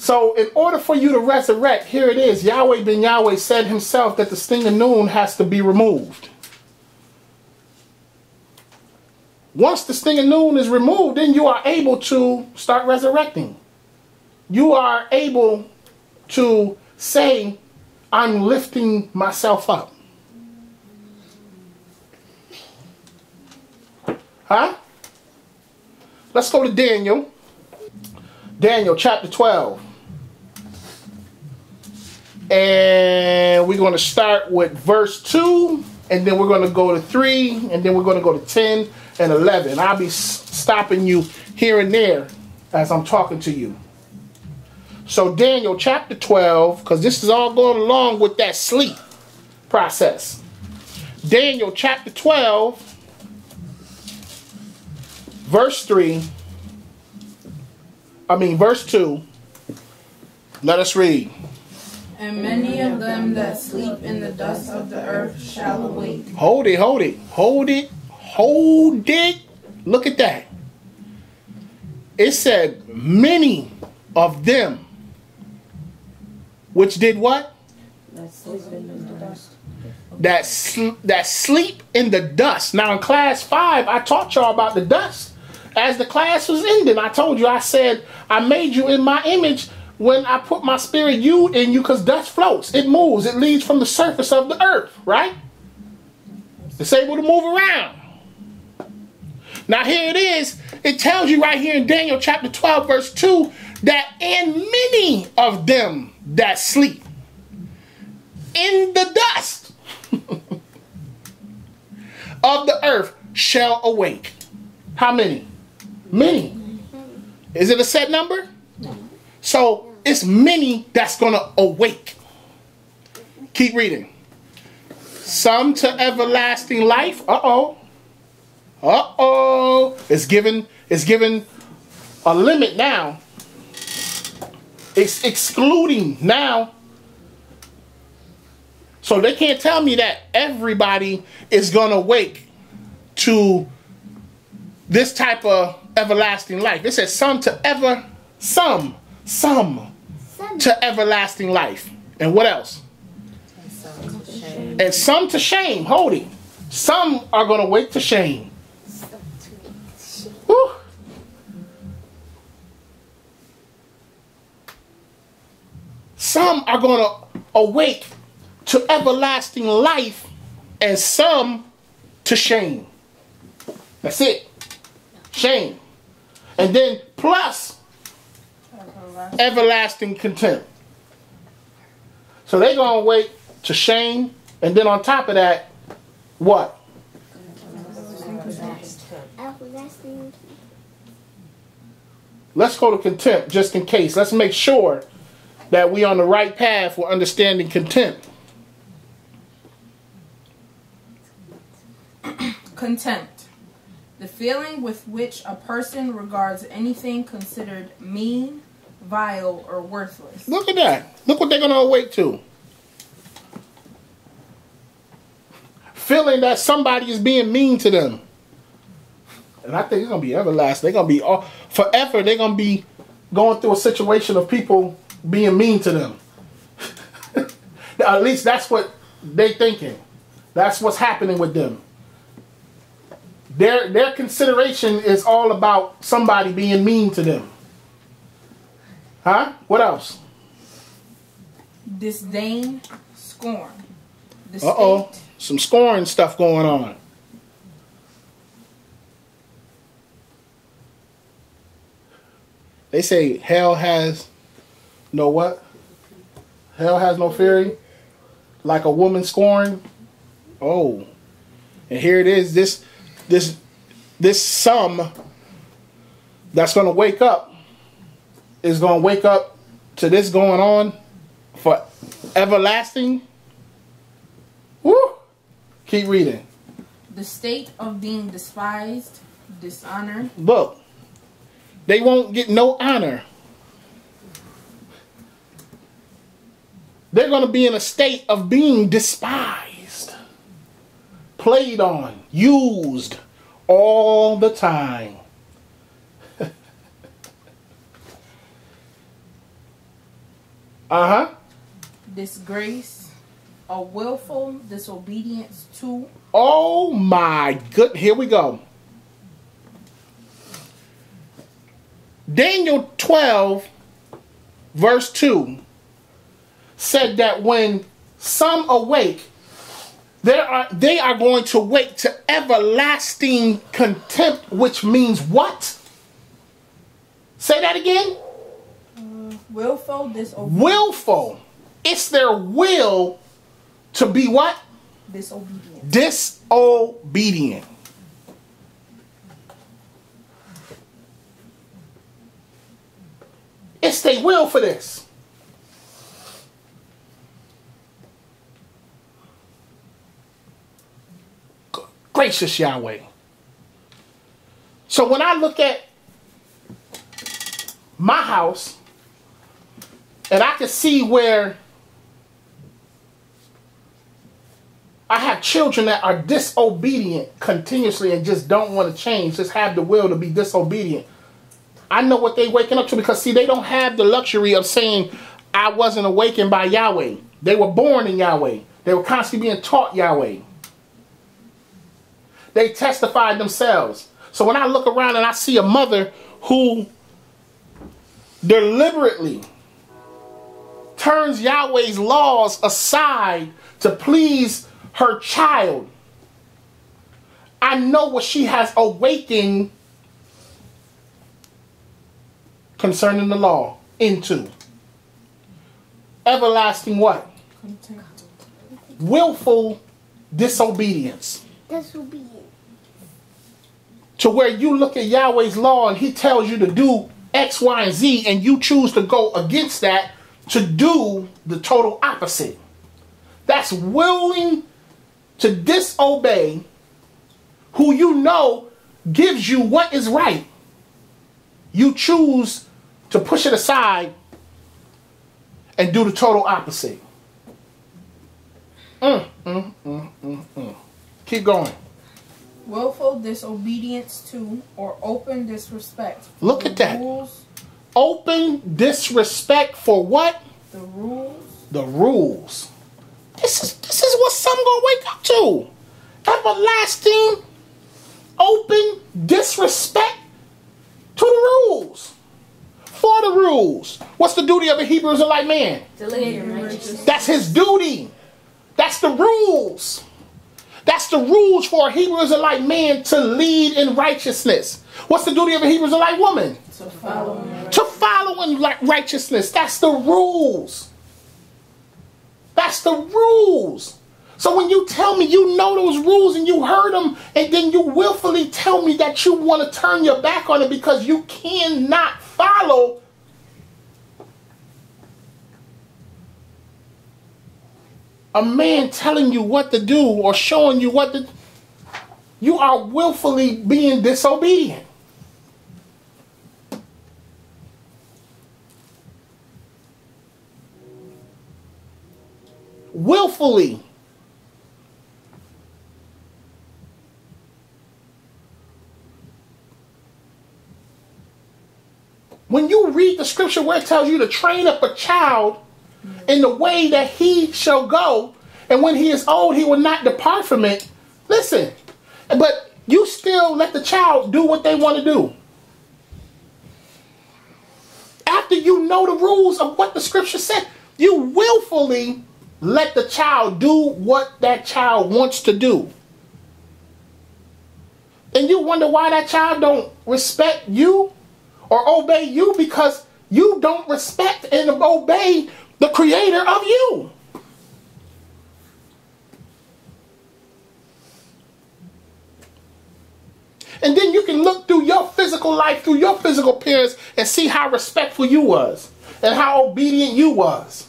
So in order for you to resurrect, here it is. Yahweh ben Yahweh said himself that the sting of noon has to be removed. Once the sting of noon is removed, then you are able to start resurrecting. You are able to say, I'm lifting myself up. Huh? Let's go to Daniel. Daniel chapter 12. And we're going to start with verse 2. And then we're going to go to 3. And then we're going to go to 10 and 11. I'll be stopping you here and there as I'm talking to you. So Daniel chapter 12. Because this is all going along with that sleep process. Daniel chapter 12. Verse 3. Verse 2. Let us read. And many of them that sleep in the dust of the earth shall awake. Hold it. Look at that. It said many of them. Which did what? That sleep in the dust. That sleep in the dust. Now in class 5, I taught y'all about the dust. As the class was ending, I told you, I said, I made you in my image when I put my spirit you in you, because dust floats. It moves. It leaves from the surface of the earth, right? It's able to move around. Now here it is. It tells you right here in Daniel chapter 12, verse 2, that and many of them that sleep in the dust of the earth shall awake. How many? Many. Is it a set number? No. So it's many that's going to awake. Keep reading. Some to everlasting life. It's given a limit now. It's excluding now. So they can't tell me that everybody is going to wake to this type of everlasting life. It says some to everlasting life. And what else? And some to shame. Hold it. Some are going to wake to shame. Whew. Some are going to awake to everlasting life, and some to shame. That's it. Shame. And then plus everlasting contempt. So they're going to wait to shame. And then on top of that, what? Let's go to contempt just in case. Let's make sure that we're on the right path for understanding contempt. Contempt. The feeling with which a person regards anything considered mean, vile, or worthless. Look at that. Look what they're going to awake to. Feeling that somebody is being mean to them. And I think it's going to be everlasting. They're going to be all, forever. They're going to be going through a situation of people being mean to them. At least that's what they're thinking. That's what's happening with them. Their consideration is all about somebody being mean to them. Huh? What else? Disdain, scorn. Uh-oh. Some scorn stuff going on. They say hell has no what? Hell has no fury? Like a woman scorn? Oh. And here it is. This some that's going to wake up is going to wake up to this going on for everlasting. Woo! Keep reading. The state of being despised, dishonored. Look, they won't get no honor. They're going to be in a state of being despised, played on, used all the time. Uh-huh. disgrace, a willful disobedience to. Oh my good. Here we go. Daniel 12, verse 2 said that when some awake, they are going to wake to everlasting contempt, which means what? Say that again. Willful disobedience. Willful. It's their will to be what? Disobedient. Disobedient. It's their will for this. Gracious Yahweh. So when I look at my house, and I can see where I have children that are disobedient continuously and just don't want to change, just have the will to be disobedient. I know what they waking up to, because see, they don't have the luxury of saying, I wasn't awakened by Yahweh. They were born in Yahweh. They were constantly being taught Yahweh. They testified themselves. So when I look around and I see a mother who deliberately turns Yahweh's laws aside to please her child, I know what she has awakened concerning the law into. Everlasting what? Contempt. Willful disobedience. Disobedience. To where you look at Yahweh's law and he tells you to do X, Y, and Z, and you choose to go against that to do the total opposite. That's willing to disobey who you know gives you what is right. You choose to push it aside and do the total opposite. Keep going. Willful disobedience to or open disrespect. Look at that. Rules, Open disrespect for what? the rules. The rules. This is what some gonna wake up to. Everlasting open disrespect to the rules. For the rules. What's the duty of a Hebrew Israelite man? To live in righteousness. That's his duty. That's the rules. That's the rules for a Hebrew Israelite man to lead in righteousness. What's the duty of a Hebrew Israelite woman? To follow. To follow in righteousness. That's the rules. That's the rules. So when you tell me you know those rules and you heard them, and then you willfully tell me that you want to turn your back on it because you cannot follow, a man telling you what to do or showing you what to do, you are willfully being disobedient. Willfully. When you read the scripture where it tells you to train up a child in the way that he shall go, and when he is old, he will not depart from it. Listen, but you still let the child do what they want to do. After you know the rules of what the scripture said, you willfully let the child do what that child wants to do. And you wonder why that child don't respect you or obey you, because you don't respect and obey the creator of you. And then you can look through your physical life, through your physical appearance, and see how respectful you was and how obedient you was.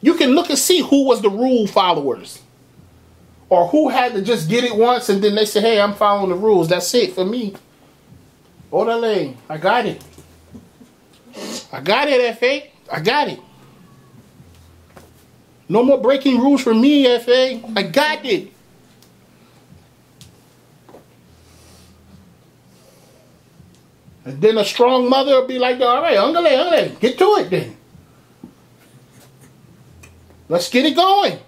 You can look and see who was the rule followers, or who had to just get it once and then they say, hey, I'm following the rules. That's it for me. Orale, I got it. I got it, F.A. I got it. No more breaking rules for me, F.A. I got it. And then a strong mother will be like, all right, ungale, get to it then. Let's get it going.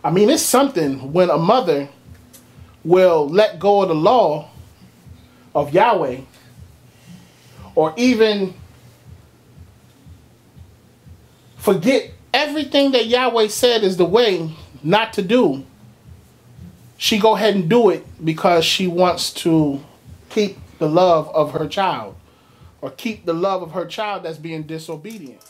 I mean, it's something when a mother will let go of the law of Yahweh, or even forget everything that Yahweh said is the way not to do. She go ahead and do it because she wants to keep the love of her child, or keep the love of her child that's being disobedient.